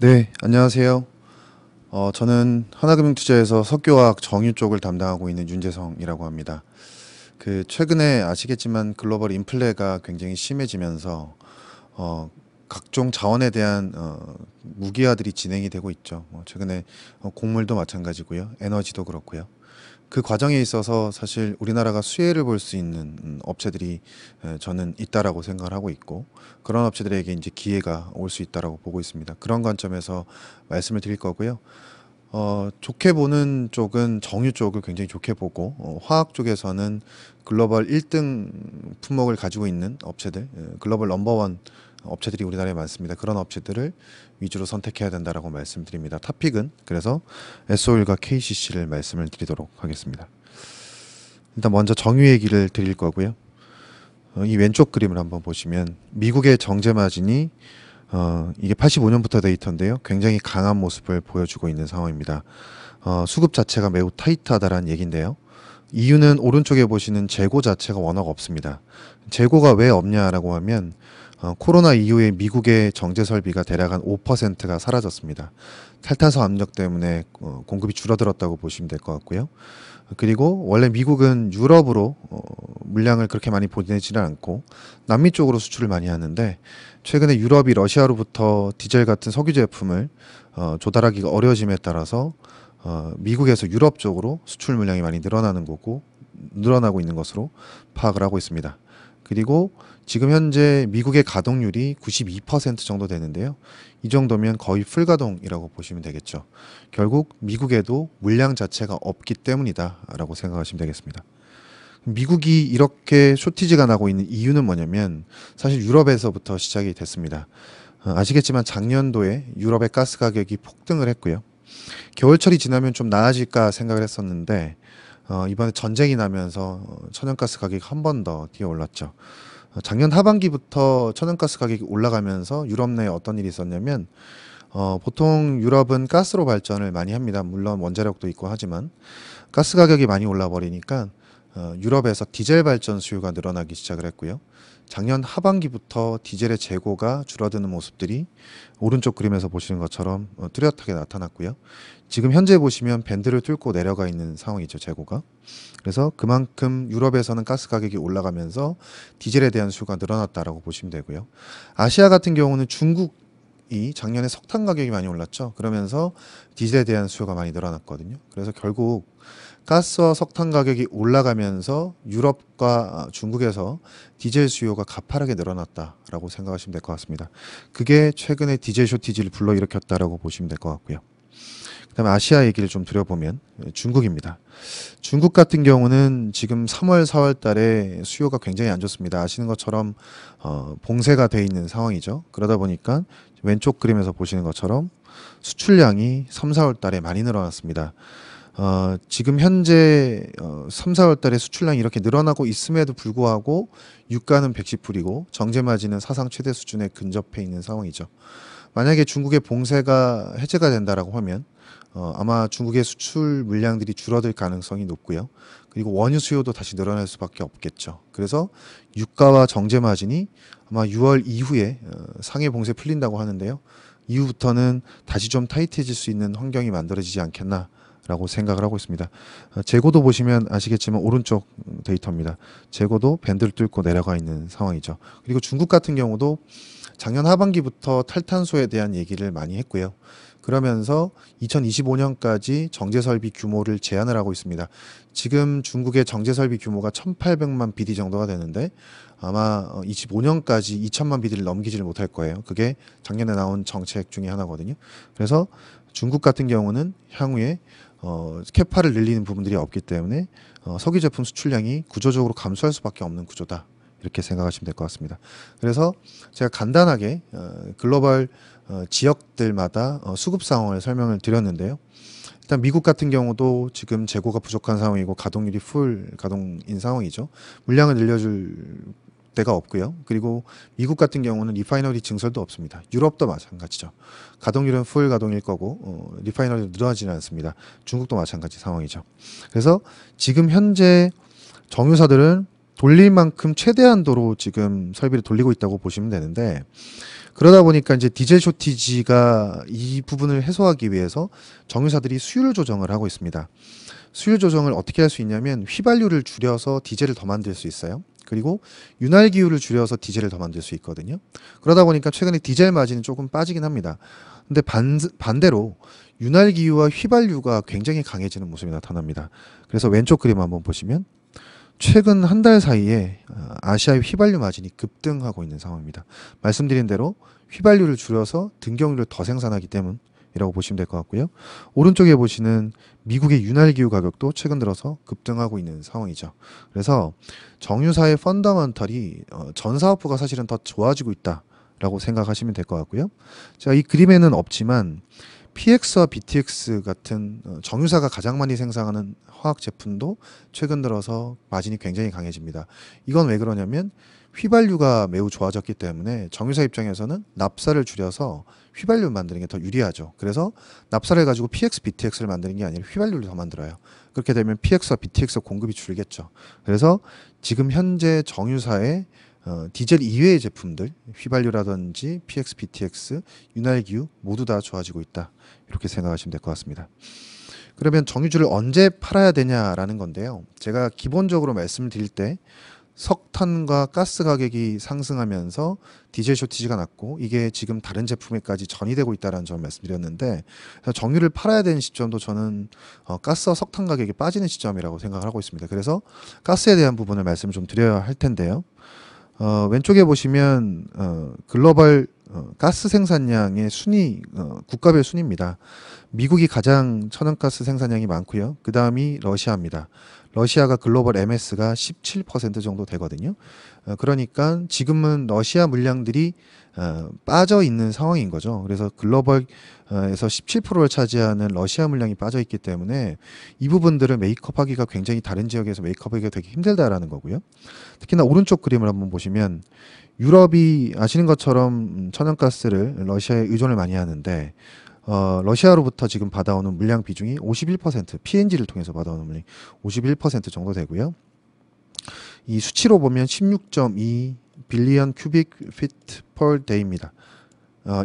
네, 안녕하세요. 저는 하나금융투자에서 석유화학 정유 쪽을 담당하고 있는 윤재성이라고 합니다. 최근에 아시겠지만 글로벌 인플레가 굉장히 심해지면서 어, 각종 자원에 대한 무기화들이 진행이 되고 있죠. 최근에 곡물도 마찬가지고요, 에너지도 그렇고요. 그 과정에 있어서 사실 우리나라가 수혜를 볼 수 있는 업체들이 저는 있다라고 생각을 하고 있고, 그런 업체들에게 이제 기회가 올 수 있다라고 보고 있습니다. 그런 관점에서 말씀을 드릴 거고요. 좋게 보는 쪽은 정유 쪽을 굉장히 좋게 보고, 화학 쪽에서는 글로벌 1등 품목을 가지고 있는 업체들, 글로벌 넘버원 업체들이 우리나라에 많습니다. 그런 업체들을 위주로 선택해야 된다라고 말씀드립니다. 탑픽은 그래서 S-오일과 KCC를 말씀을 드리도록 하겠습니다. 일단 먼저 정유 얘기를 드릴 거고요. 이 왼쪽 그림을 한번 보시면 미국의 정제 마진이 이게 85년부터 데이터인데요, 굉장히 강한 모습을 보여주고 있는 상황입니다. 수급 자체가 매우 타이트하다라는 얘기인데요. 이유는 오른쪽에 보시는 재고 자체가 워낙 없습니다. 재고가 왜 없냐라고 하면 코로나 이후에 미국의 정제 설비가 대략 한 5%가 사라졌습니다. 탈탄소 압력 때문에 공급이 줄어들었다고 보시면 될 것 같고요. 그리고 원래 미국은 유럽으로 물량을 그렇게 많이 보내지는 않고 남미 쪽으로 수출을 많이 하는데, 최근에 유럽이 러시아로부터 디젤 같은 석유 제품을 조달하기가 어려워짐에 따라서 미국에서 유럽 쪽으로 수출 물량이 많이 늘어나고 있는 것으로 파악을 하고 있습니다. 그리고 지금 현재 미국의 가동률이 92% 정도 되는데요. 이 정도면 거의 풀가동이라고 보시면 되겠죠. 결국 미국에도 물량 자체가 없기 때문이다라고 생각하시면 되겠습니다. 미국이 이렇게 쇼티지가 나고 있는 이유는 뭐냐면 사실 유럽에서부터 시작이 됐습니다. 아시겠지만 작년도에 유럽의 가스 가격이 폭등을 했고요. 겨울철이 지나면 좀 나아질까 생각을 했었는데 이번에 전쟁이 나면서 천연가스 가격이 한 번 더 뛰어 올랐죠. 작년 하반기부터 천연가스 가격이 올라가면서 유럽 내에 어떤 일이 있었냐면, 보통 유럽은 가스로 발전을 많이 합니다. 물론 원자력도 있고 하지만 가스 가격이 많이 올라 버리니까 유럽에서 디젤 발전 수요가 늘어나기 시작을 했고요. 작년 하반기부터 디젤의 재고가 줄어드는 모습들이 오른쪽 그림에서 보시는 것처럼 뚜렷하게 나타났고요. 지금 현재 보시면 밴드를 뚫고 내려가 있는 상황이죠, 재고가. 그래서 그만큼 유럽에서는 가스 가격이 올라가면서 디젤에 대한 수요가 늘어났다라고 보시면 되고요. 아시아 같은 경우는 중국이 작년에 석탄 가격이 많이 올랐죠. 그러면서 디젤에 대한 수요가 많이 늘어났거든요. 그래서 결국 가스와 석탄 가격이 올라가면서 유럽과 중국에서 디젤 수요가 가파르게 늘어났다라고 생각하시면 될 것 같습니다. 그게 최근에 디젤 쇼티지를 불러일으켰다라고 보시면 될 것 같고요. 그다음에 아시아 얘기를 좀 드려보면 중국입니다. 중국 같은 경우는 지금 3월, 4월 달에 수요가 굉장히 안 좋습니다. 아시는 것처럼 봉쇄가 돼 있는 상황이죠. 그러다 보니까 왼쪽 그림에서 보시는 것처럼 수출량이 3, 4월 달에 많이 늘어났습니다. 지금 현재 3, 4월 달에 수출량이 이렇게 늘어나고 있음에도 불구하고 유가는 110불이고 정제 마진은 사상 최대 수준에 근접해 있는 상황이죠. 만약에 중국의 봉쇄가 해제가 된다라고 하면 아마 중국의 수출 물량들이 줄어들 가능성이 높고요. 그리고 원유 수요도 다시 늘어날 수밖에 없겠죠. 그래서 유가와 정제 마진이 아마 6월 이후에 상해 봉쇄 풀린다고 하는데요. 이후부터는 다시 좀 타이트해질 수 있는 환경이 만들어지지 않겠나라고 생각을 하고 있습니다. 재고도 보시면 아시겠지만 오른쪽 데이터입니다. 재고도 밴드를 뚫고 내려가 있는 상황이죠. 그리고 중국 같은 경우도 작년 하반기부터 탈탄소에 대한 얘기를 많이 했고요. 그러면서 2025년까지 정제설비 규모를 제한을 하고 있습니다. 지금 중국의 정제설비 규모가 1,800만 BD 정도가 되는데 아마 25년까지 2,000만 BD를 넘기지를 못할 거예요. 그게 작년에 나온 정책 중에 하나거든요. 그래서 중국 같은 경우는 향후에 캐파를 늘리는 부분들이 없기 때문에 석유 제품 수출량이 구조적으로 감소할 수밖에 없는 구조다. 이렇게 생각하시면 될 것 같습니다. 그래서 제가 간단하게 글로벌 지역들마다 수급 상황을 설명을 드렸는데요. 일단 미국 같은 경우도 지금 재고가 부족한 상황이고 가동률이 풀 가동인 상황이죠. 물량을 늘려줄 데가 없고요. 그리고 미국 같은 경우는 리파이너리 증설도 없습니다. 유럽도 마찬가지죠. 가동률은 풀 가동일 거고 리파이너리도 늘어나지는 않습니다. 중국도 마찬가지 상황이죠. 그래서 지금 현재 정유사들은 돌릴 만큼 최대한도로 지금 설비를 돌리고 있다고 보시면 되는데, 그러다 보니까 이제 디젤 쇼티지가 이 부분을 해소하기 위해서 정유사들이 수율 조정을 하고 있습니다. 수율 조정을 어떻게 할 수 있냐면 휘발유를 줄여서 디젤을 더 만들 수 있어요. 그리고 윤활 기유를 줄여서 디젤을 더 만들 수 있거든요. 그러다 보니까 최근에 디젤 마진이 조금 빠지긴 합니다. 근데 반대로 윤활 기유와 휘발유가 굉장히 강해지는 모습이 나타납니다. 그래서 왼쪽 그림 한번 보시면 최근 한 달 사이에 아시아의 휘발유 마진이 급등하고 있는 상황입니다. 말씀드린 대로 휘발유를 줄여서 등경유를 더 생산하기 때문이라고 보시면 될 것 같고요. 오른쪽에 보시는 미국의 윤활기유 가격도 최근 들어서 급등하고 있는 상황이죠. 그래서 정유사의 펀더먼털이 전 사업부가 사실은 더 좋아지고 있다라고 생각하시면 될 것 같고요. 자, 이 그림에는 없지만 PX와 BTX 같은 정유사가 가장 많이 생산하는 화학 제품도 최근 들어서 마진이 굉장히 강해집니다. 이건 왜 그러냐면 휘발유가 매우 좋아졌기 때문에 정유사 입장에서는 납사를 줄여서 휘발유 만드는 게 더 유리하죠. 그래서 납사를 가지고 PX, BTX를 만드는 게 아니라 휘발유를 더 만들어요. 그렇게 되면 PX와 BTX 공급이 줄겠죠. 그래서 지금 현재 정유사의 디젤 이외의 제품들, 휘발유라든지 PX, BTX, 윤활기유 모두 다 좋아지고 있다. 이렇게 생각하시면 될 것 같습니다. 그러면 정유주를 언제 팔아야 되냐라는 건데요. 제가 기본적으로 말씀드릴 때 석탄과 가스 가격이 상승하면서 디젤 쇼티지가 났고 이게 지금 다른 제품에까지 전이되고 있다는 점을 말씀드렸는데 정유를 팔아야 되는 시점도 저는 가스와 석탄 가격이 빠지는 시점이라고 생각을 하고 있습니다. 그래서 가스에 대한 부분을 말씀을 좀 드려야 할 텐데요. 왼쪽에 보시면 글로벌 가스 생산량의 순위 국가별 순위입니다. 미국이 가장 천연가스 생산량이 많고요. 그 다음이 러시아입니다. 러시아가 글로벌 MS가 17% 정도 되거든요. 그러니까 지금은 러시아 물량들이 빠져 있는 상황인 거죠. 그래서 글로벌에서 17%를 차지하는 러시아 물량이 빠져 있기 때문에 이 부분들을 메이크업하기가 굉장히 다른 지역에서 메이크업하기가 되게 힘들다라는 거고요. 특히나 오른쪽 그림을 한번 보시면 유럽이 아시는 것처럼 천연가스를 러시아에 의존을 많이 하는데 러시아로부터 지금 받아오는 물량 비중이 51%, PNG를 통해서 받아오는 물량이 51% 정도 되고요. 이 수치로 보면 16.2 빌리언 큐빅 피트 per day입니다.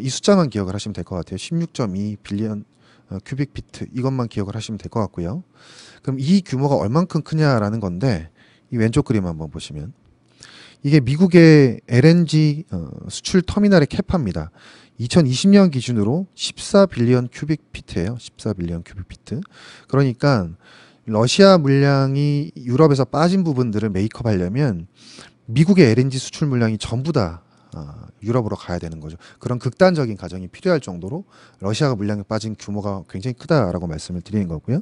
이 숫자만 기억을 하시면 될 것 같아요. 16.2 빌리언 큐빅 피트 이것만 기억을 하시면 될 것 같고요. 그럼 이 규모가 얼만큼 크냐라는 건데 이 왼쪽 그림 한번 보시면 이게 미국의 LNG 수출 터미널의 캐파입니다. 2020년 기준으로 14빌리언 큐빅 피트예요. 14빌리언 큐빅 피트. 그러니까 러시아 물량이 유럽에서 빠진 부분들을 메이크업 하려면 미국의 LNG 수출 물량이 전부 다 유럽으로 가야 되는 거죠. 그런 극단적인 가정이 필요할 정도로 러시아가 물량이 빠진 규모가 굉장히 크다라고 말씀을 드리는 거고요.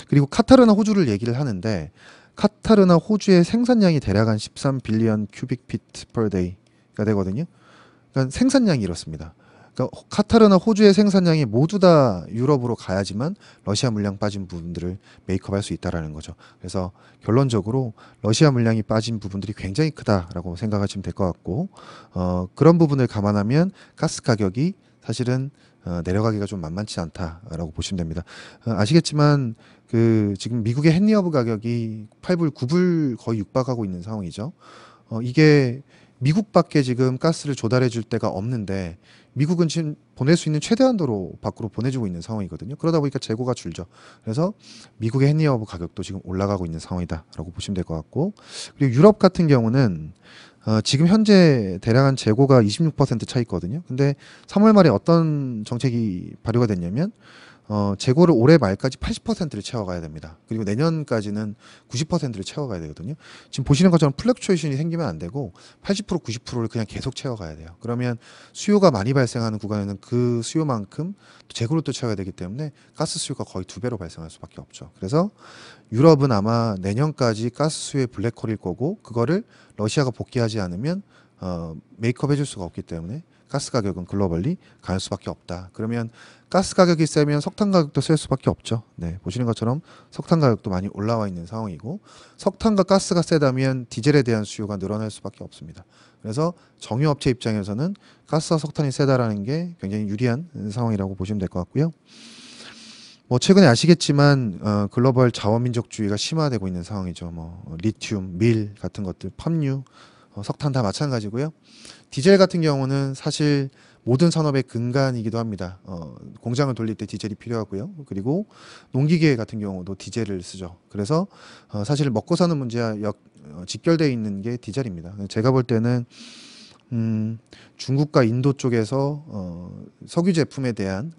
그리고 카타르나 호주를 얘기를 하는데 카타르나 호주의 생산량이 대략 한 13빌리언 큐빅 피트 per day가 되거든요. 그러니까 생산량이 이렇습니다. 그러니까 카타르나 호주의 생산량이 모두 다 유럽으로 가야지만 러시아 물량 빠진 부분들을 메이크업할 수 있다라는 거죠. 그래서 결론적으로 러시아 물량이 빠진 부분들이 굉장히 크다라고 생각하시면 될 것 같고 그런 부분을 감안하면 가스 가격이 사실은 내려가기가 좀 만만치 않다라고 보시면 됩니다. 아시겠지만 그 지금 미국의 헨리허브 가격이 8불, 9불 거의 육박하고 있는 상황이죠. 이게 미국밖에 지금 가스를 조달해 줄 데가 없는데 미국은 지금 보낼 수 있는 최대한도로 밖으로 보내주고 있는 상황이거든요. 그러다 보니까 재고가 줄죠. 그래서 미국의 헨리허브 가격도 지금 올라가고 있는 상황이다라고 보시면 될 것 같고 그리고 유럽 같은 경우는 지금 현재 대략 한 재고가 26% 차 있거든요. 근데 3월 말에 어떤 정책이 발효가 됐냐면 재고를 올해 말까지 80%를 채워가야 됩니다. 그리고 내년까지는 90%를 채워가야 되거든요. 지금 보시는 것처럼 플렉추에이션이 생기면 안 되고 80% 90%를 그냥 계속 채워가야 돼요. 그러면 수요가 많이 발생하는 구간에는 그 수요만큼 재고를 또 채워야 되기 때문에 가스 수요가 거의 2배로 발생할 수밖에 없죠. 그래서 유럽은 아마 내년까지 가스 수요의 블랙홀일 거고 그거를 러시아가 복귀하지 않으면 메이크업 해줄 수가 없기 때문에 가스 가격은 글로벌리 갈 수밖에 없다. 그러면 가스 가격이 세면 석탄 가격도 셀 수밖에 없죠. 네, 보시는 것처럼 석탄 가격도 많이 올라와 있는 상황이고 석탄과 가스가 세다면 디젤에 대한 수요가 늘어날 수밖에 없습니다. 그래서 정유업체 입장에서는 가스와 석탄이 세다라는 게 굉장히 유리한 상황이라고 보시면 될 것 같고요. 뭐 최근에 아시겠지만 글로벌 자원 민족주의가 심화되고 있는 상황이죠. 뭐 리튬, 밀 같은 것들, 팜유 석탄 다 마찬가지고요. 디젤 같은 경우는 사실 모든 산업의 근간이기도 합니다. 공장을 돌릴 때 디젤이 필요하고요. 그리고 농기계 같은 경우도 디젤을 쓰죠. 그래서 사실 먹고 사는 문제와 직결되어 있는 게 디젤입니다. 제가 볼 때는 중국과 인도 쪽에서 석유 제품에 대한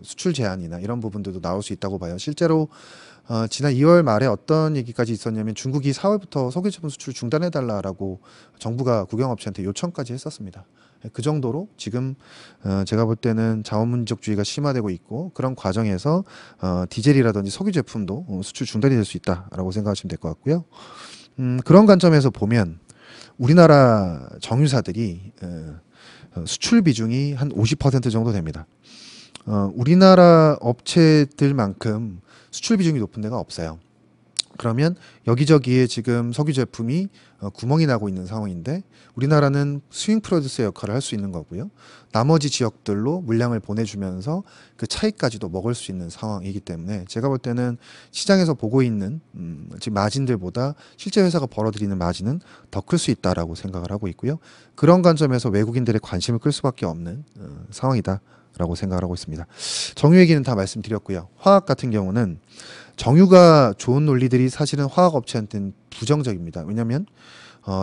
수출 제한이나 이런 부분들도 나올 수 있다고 봐요. 실제로 지난 2월 말에 어떤 얘기까지 있었냐면 중국이 4월부터 석유 제품 수출 중단해달라라고 정부가 국영업체한테 요청까지 했었습니다. 그 정도로 지금 제가 볼 때는 자원민족주의가 심화되고 있고 그런 과정에서 디젤이라든지 석유 제품도 수출 중단이 될 수 있다라고 생각하시면 될 것 같고요. 그런 관점에서 보면 우리나라 정유사들이 수출 비중이 한 50% 정도 됩니다. 우리나라 업체들만큼 수출 비중이 높은 데가 없어요. 그러면 여기저기에 지금 석유 제품이 구멍이 나고 있는 상황인데 우리나라는 스윙 프로듀서 역할을 할 수 있는 거고요. 나머지 지역들로 물량을 보내주면서 그 차이까지도 먹을 수 있는 상황이기 때문에 제가 볼 때는 시장에서 보고 있는 지금 마진들보다 실제 회사가 벌어들이는 마진은 더 클 수 있다라고 생각을 하고 있고요. 그런 관점에서 외국인들의 관심을 끌 수밖에 없는 상황이다라고 생각을 하고 있습니다. 정유 얘기는 다 말씀드렸고요. 화학 같은 경우는 정유가 좋은 논리들이 사실은 화학업체한테는 부정적입니다. 왜냐하면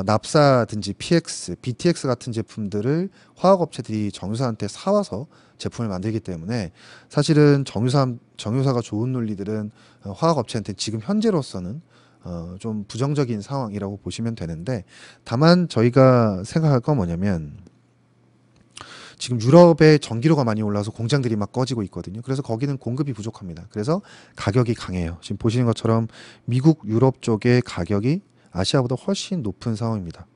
납사든지 PX, BTX 같은 제품들을 화학업체들이 정유사한테 사와서 제품을 만들기 때문에 사실은 정유사가 좋은 논리들은 화학업체한테 지금 현재로서는 좀 부정적인 상황이라고 보시면 되는데 다만 저희가 생각할 건 뭐냐면 지금 유럽에 전기료가 많이 올라서 공장들이 막 꺼지고 있거든요. 그래서 거기는 공급이 부족합니다. 그래서 가격이 강해요. 지금 보시는 것처럼 미국, 유럽 쪽의 가격이 아시아보다 훨씬 높은 상황입니다.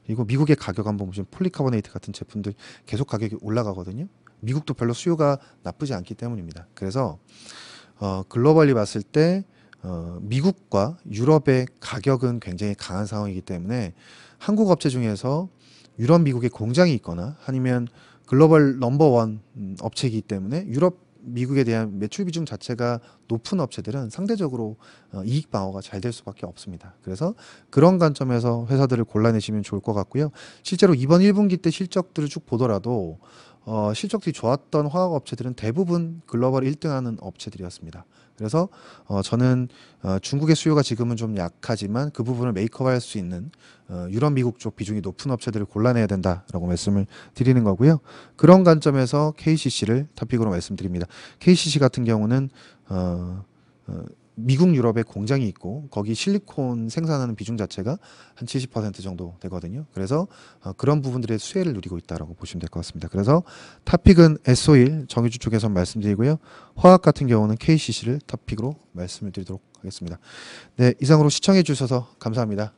그리고 미국의 가격 한번 보시면 폴리카보네이트 같은 제품들 계속 가격이 올라가거든요. 미국도 별로 수요가 나쁘지 않기 때문입니다. 그래서 글로벌리 봤을 때 미국과 유럽의 가격은 굉장히 강한 상황이기 때문에 한국 업체 중에서 유럽, 미국에 공장이 있거나 아니면 글로벌 넘버원 업체이기 때문에 유럽, 미국에 대한 매출 비중 자체가 높은 업체들은 상대적으로 이익 방어가 잘 될 수밖에 없습니다. 그래서 그런 관점에서 회사들을 골라내시면 좋을 것 같고요. 실제로 이번 1분기 때 실적들을 쭉 보더라도 실적들이 좋았던 화학 업체들은 대부분 글로벌 1등하는 업체들이었습니다. 그래서 저는 중국의 수요가 지금은 좀 약하지만 그 부분을 메이크업할 수 있는 유럽, 미국 쪽 비중이 높은 업체들을 골라내야 된다라고 말씀을 드리는 거고요. 그런 관점에서 KCC를 토픽으로 말씀드립니다. KCC 같은 경우는 미국, 유럽에 공장이 있고 거기 실리콘 생산하는 비중 자체가 한 70% 정도 되거든요. 그래서 그런 부분들의 수혜를 누리고 있다라고 보시면 될 것 같습니다. 그래서 토픽은 S-오일 정유주 쪽에서 말씀드리고요. 화학 같은 경우는 KCC를 토픽으로 말씀을 드리도록 하겠습니다. 네, 이상으로 시청해 주셔서 감사합니다.